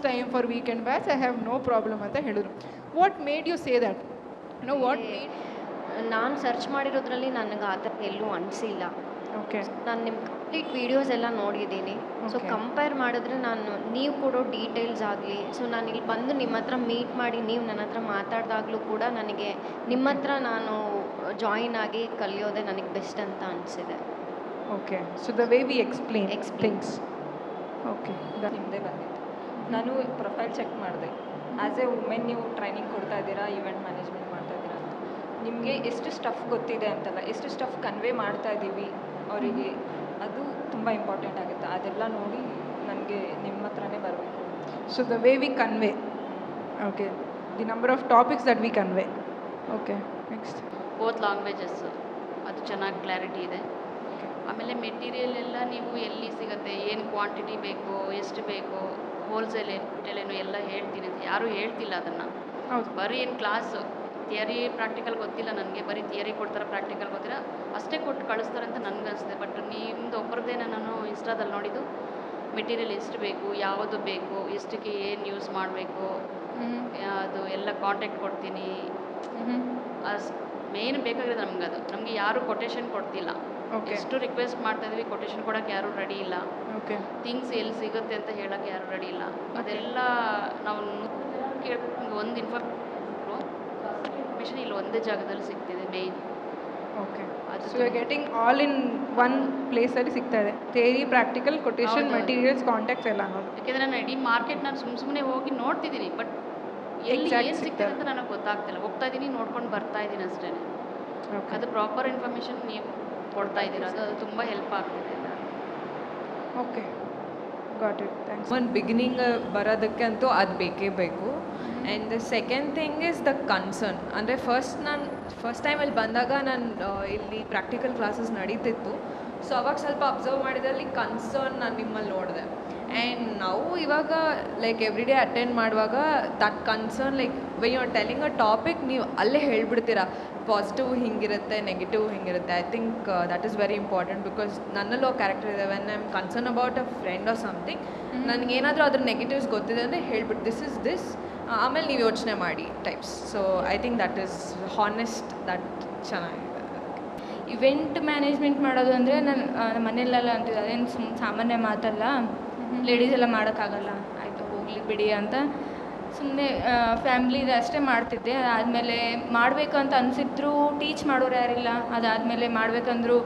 Time for weekend batch, I have no problem ಅಂತ ಹೇಳಿದ್ರು. What made you say that? What made? ನಾನು search ಮಾಡಿರೋದ್ರಲ್ಲಿ ನನಗೆ ಆ ಥರ ಎಲ್ಲೂ ಅನಿಸಿಲ್ಲ. ಓಕೆ. ನಾನು ನಿಮ್ಮ ಕಂಪ್ಲೀಟ್ ವೀಡಿಯೋಸ್ ಎಲ್ಲ ನೋಡಿದ್ದೀನಿ. ಸೊ ಕಂಪೇರ್ ಮಾಡಿದ್ರೆ ನೀವು ಕೊಡೋ ಡೀಟೇಲ್ಸ್ ಆಗಲಿ, ಸೊ ನಾನು ಇಲ್ಲಿ ಬಂದು ನಿಮ್ಮ ಹತ್ರ ಮೀಟ್ ಮಾಡಿ ನೀವು ನನ್ನ ಹತ್ರ ಮಾತಾಡಿದಾಗಲೂ ಕೂಡ ನನಗೆ ನಿಮ್ಮ ಹತ್ರ ನಾನು ಜಾಯಿನ್ ಆಗಿ ಕಲಿಯೋದೇ ನನಗೆ ಬೆಸ್ಟ್ ಅಂತ ಅನಿಸಿದೆ. Okay. So the way we explain things. Okay. ನಿಮ್ಮದೇ ಬಂದಿತ್ತು. ನಾನು ಪ್ರೊಫೈಲ್ ಚೆಕ್ ಮಾಡಿದೆ. ಆ್ಯಸ್ ಎ ವುಮೆನ್ ನೀವು ಟ್ರೈನಿಂಗ್ ಕೊಡ್ತಾ ಇದ್ದೀರಾ, ಈವೆಂಟ್ ಮ್ಯಾನೇಜ್ಮೆಂಟ್ ಮಾಡ್ತಾ ಇದ್ದೀರಾ ಅಂತ. ನಿಮಗೆ ಎಷ್ಟು ಸ್ಟಫ್ ಗೊತ್ತಿದೆ ಅಂತಲ್ಲ, ಎಷ್ಟು ಸ್ಟಫ್ ಕನ್ವೆ ಮಾಡ್ತಾ ಇದ್ದೀವಿ ಅವರಿಗೆ, ಅದು ತುಂಬ ಇಂಪಾರ್ಟೆಂಟ್ ಆಗುತ್ತೆ. ಅದೆಲ್ಲ ನೋಡಿ ನನಗೆ ನಿಮ್ಮ ಹತ್ರನೇ ಬರಬೇಕು. So the way we convey. Okay. The number of topics that we convey. Okay. Next both languages, ಅದು ಚೆನ್ನಾಗಿ ಕ್ಲಾರಿಟಿ ಇದೆ. ಆಮೇಲೆ ಮೆಟೀರಿಯಲ್ ಎಲ್ಲ ನೀವು ಎಲ್ಲಿ ಸಿಗುತ್ತೆ, ಏನು ಕ್ವಾಂಟಿಟಿ ಬೇಕು, ಎಷ್ಟು ಬೇಕು, ಹೋಲ್ಸೇಲ್ ರಿಟೇಲೇನು ಎಲ್ಲ ಹೇಳ್ತೀನಿ ಅಂತ ಯಾರೂ ಹೇಳ್ತಿಲ್ಲ ಅದನ್ನು. ಹೌದು. ಬರೀ ಏನು ಕ್ಲಾಸು ಥಿಯರಿ ಪ್ರಾಕ್ಟಿಕಲ್ ಗೊತ್ತಿಲ್ಲ ನನಗೆ, ಬರೀ ಥಿಯರಿ ಕೊಡ್ತಾರೆ, ಪ್ರಾಕ್ಟಿಕಲ್ ಗೊತ್ತಿಲ್ಲ, ಅಷ್ಟೇ ಕೊಟ್ಟು ಕಳಿಸ್ತಾರೆ ಅಂತ ನನಗೆ ಅನಿಸ್ತದೆ. ಬಟ್ ನಿಮ್ಮದು ಒಬ್ಬರದ್ದೇನೆ ನಾನು ಇನ್ಸ್ಟಾದಲ್ಲಿ ನೋಡಿದ್ದು, ಮೆಟೀರಿಯಲ್ ಎಷ್ಟು ಬೇಕು, ಯಾವುದು ಬೇಕು, ಎಷ್ಟಕ್ಕೆ ಏನು ಯೂಸ್ ಮಾಡಬೇಕು, ಅದು ಎಲ್ಲ ಕಾಂಟ್ಯಾಕ್ಟ್ ಕೊಡ್ತೀನಿ. ಮೇನ್ ಬೇಕಾಗಿರೋದು ನಮ್ಗೆ ಅದು. ನಮಗೆ ಯಾರೂ ಕೊಟೇಶನ್ ಕೊಡ್ತಿಲ್ಲ. ಎಷ್ಟು ರಿಕ್ವೆಸ್ಟ್ ಮಾಡ್ತಾ ಇದ್ವಿ, ಕೊಟೇಶನ್ ಕೊಡೋಕ್ಕೆ ಯಾರೂ ರೆಡಿ ಇಲ್ಲ. ಓಕೆ. ಥಿಂಗ್ಸ್ ಎಲ್ಲಿ ಸಿಗುತ್ತೆ ಅಂತ ಹೇಳೋಕ್ಕೆ ಯಾರೂ ರೆಡಿ ಇಲ್ಲ. ಅದೆಲ್ಲ ನಾವು ಕೇಳ್ಕೊಂಡು ಒಂದು ಇನ್ಫಾರ್ಮೇಷನ್ ಇಲ್ಲಿ ಒಂದೇ ಜಾಗದಲ್ಲಿ ಸಿಗ್ತಿದೆ ಮೇಯ್ನ್. ಓಕೆ. ಅದು so you are getting all in one ಪ್ಲೇಸಲ್ಲಿ ಸಿಗ್ತಾ ಇದೆ, theory, practical, quotation, materials, contacts ಎಲ್ಲ. ಯಾಕೆಂದರೆ ನಾನು ಇಡೀ ಮಾರ್ಕೆಟ್ ನಾನು ಸುಮ್ಮನೆ ಹೋಗಿ ನೋಡ್ತಿದ್ದೀನಿ, ಬಟ್ ಎಲ್ಲಿ ಏನು ಸಿಗ್ತದೆ ಅಂತ ನನಗೆ ಗೊತ್ತಾಗ್ತಿಲ್ಲ. ಹೋಗ್ತಾ ಇದ್ದೀನಿ, ನೋಡ್ಕೊಂಡು ಬರ್ತಾ ಇದ್ದೀನಿ ಅಷ್ಟೇ. ಅದು ಪ್ರಾಪರ್ ಇನ್ಫಾರ್ಮೇಷನ್ ನೀವು ಕೊಡ್ತಾ ಇದ್ದೀರಾ, ಅದು ತುಂಬ ಹೆಲ್ಪ್ ಆಗ್ತಿದೆ. ಓಕೆ. Got it. ಥ್ಯಾಂಕ್ಸ್. ಒಂದು ಬಿಗಿನಿಂಗ್ ಬರೋದಕ್ಕೆ ಅಂತೂ ಅದು ಬೇಕೇ ಬೇಕು. And the second thing is the concern. ಅಂದರೆ ಫಸ್ಟ್ ಟೈಮಲ್ಲಿ ಬಂದಾಗ ಇಲ್ಲಿ ಪ್ರಾಕ್ಟಿಕಲ್ ಕ್ಲಾಸಸ್ ನಡೀತಿತ್ತು. ಸೊ ಅವಾಗ ಸ್ವಲ್ಪ ಅಬ್ಸರ್ವ್ ಮಾಡಿದಲ್ಲಿ ಕನ್ಸರ್ನ್ ನಾನು ನಿಮ್ಮಲ್ಲಿ ನೋಡಿದೆ. ಆ್ಯಂಡ್ ನಾವು ಇವಾಗ ಲೈಕ್ ಎವ್ರಿ ಡೇ ಅಟೆಂಡ್ ಮಾಡುವಾಗ that concern, like when you are telling a topic, ನೀವು ಅಲ್ಲೇ ಹೇಳ್ಬಿಡ್ತೀರಾ ಪಾಸಿಟಿವ್ ಹಿಂಗಿರುತ್ತೆ, ನೆಗೆಟಿವ್ ಹಿಂಗಿರುತ್ತೆ. I think that is very important. Because ನನ್ನಲ್ಲೂ ಆ ಕ್ಯಾರೆಕ್ಟರ್ ಇದೆ. When I am concern about a friend or something, ನನಗೇನಾದರೂ ಅದ್ರ ನೆಗೆಟಿವ್ಸ್ ಗೊತ್ತಿದೆ ಅಂದರೆ ಹೇಳ್ಬಿಟ್ಟು ದಿಸ್ ಇಸ್ ದಿಸ್, ಆಮೇಲೆ ನೀವು ಯೋಚನೆ ಮಾಡಿ types. So I think that is honest, that ಚೆನ್ನಾಗಿದೆ. ಇವೆಂಟ್ ಮ್ಯಾನೇಜ್ಮೆಂಟ್ ಮಾಡೋದು ಅಂದರೆ ನಮ್ಮ ಮನೆಯಲ್ಲೆಲ್ಲ ಅಂತಿದ್ದು ಅದೇನು ಸಾಮಾನ್ಯ ಮಾತಲ್ಲ, ಲೇಡೀಸ್ ಎಲ್ಲ ಮಾಡೋಕ್ಕಾಗಲ್ಲ, ಆಯಿತು ಹೋಗಲಿ ಬಿಡಿ ಅಂತ ಸುಮ್ಮನೆ ಫ್ಯಾಮ್ಲಿದು ಅಷ್ಟೇ ಮಾಡ್ತಿದ್ದೆ. ಅದಾದಮೇಲೆ ಮಾಡಬೇಕು ಅಂತ ಅನಿಸಿದ್ರು ಟೀಚ್ ಮಾಡೋರು ಯಾರಿಲ್ಲ. ಅದಾದಮೇಲೆ ಮಾಡಬೇಕಂದ್ರು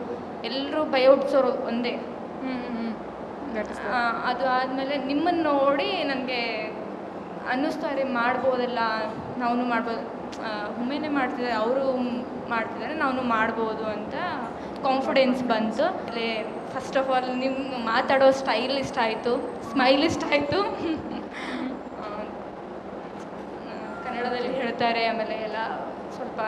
ಎಲ್ಲರೂ ಭಯ ಹುಟ್ಟಿಸೋರು ಒಂದೇ. ಅದು ಆದಮೇಲೆ ನಿಮ್ಮನ್ನು ನೋಡಿ ನನಗೆ ಅನ್ನಿಸ್ತಾರೆ ಮಾಡ್ಬೋದಲ್ಲ, ನಾವು ಮಾಡ್ಬೋದು, ಒಮ್ಮೆನೇ ಮಾಡ್ತಿದ್ದಾರೆ, ಅವರು ಮಾಡ್ತಿದ್ದಾರೆ, ನಾವು ಮಾಡ್ಬೋದು ಅಂತ ಕಾನ್ಫಿಡೆನ್ಸ್ ಬಂತು. ಆಮೇಲೆ ಫಸ್ಟ್ ಆಫ್ ಆಲ್ ನಿಮ್ಮ ಮಾತಾಡೋ ಸ್ಟೈಲ್ ಇಷ್ಟ ಆಯಿತು, ಸ್ಮೈಲ್ ಇಷ್ಟ ಆಯಿತು. ಕನ್ನಡದಲ್ಲಿ ಹೇಳ್ತಾರೆ, ಆಮೇಲೆ ಎಲ್ಲ ಸ್ವಲ್ಪ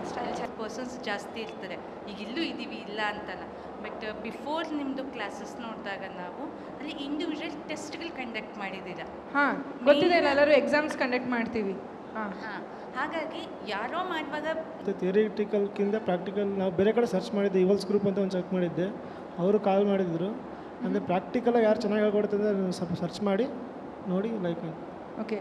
ಸ್ಟೈಲ್ ಪರ್ಸನ್ಸ್ ಜಾಸ್ತಿ ಇರ್ತಾರೆ. ಈಗ ಇಲ್ಲೂ ಇದ್ದೀವಿ, ಇಲ್ಲ ಅಂತಲ್ಲ. ಬಟ್ ಬಿಫೋರ್ ನಿಮ್ಮದು ಕ್ಲಾಸಸ್ ನೋಡಿದಾಗ ನಾವು ಅಲ್ಲಿ ಇಂಡಿವಿಜುವಲ್ ಟೆಸ್ಟ್ಗಳು ಕಂಡಕ್ಟ್ ಮಾಡಿದ್ದೀರಾ. ಹಾಂ, ಗೊತ್ತಿದೆ, ಎಲ್ಲರೂ ಎಕ್ಸಾಮ್ಸ್ ಕಂಡಕ್ಟ್ ಮಾಡ್ತೀವಿ. ಹಾಂ, ಹಾಗಾಗಿ ಯಾರೋ ಮಾಡುವಾಗ ಥಿಯರಿಟಿಕಲ್ಕಿಂತ ಪ್ರಾಕ್ಟಿಕಲ್ ನಾವು ಬೇರೆ ಕಡೆ ಸರ್ಚ್ ಮಾಡಿದ್ದೆ. ಇವಲ್ಸ್ ಗ್ರೂಪ್ ಅಂತ ಒಂದು ಚೆಕ್ ಮಾಡಿದ್ದೆ, ಅವರು ಕಾಲ್ ಮಾಡಿದ್ರು. ಅಂದರೆ ಪ್ರಾಕ್ಟಿಕಲಾಗಿ ಯಾರು ಚೆನ್ನಾಗಿ ಹೇಳ್ಕೊಡ್ತಂದ್ರೆ ಸ್ವಲ್ಪ ಸರ್ಚ್ ಮಾಡಿ ನೋಡಿ ಲೈಕ್. ಓಕೆ.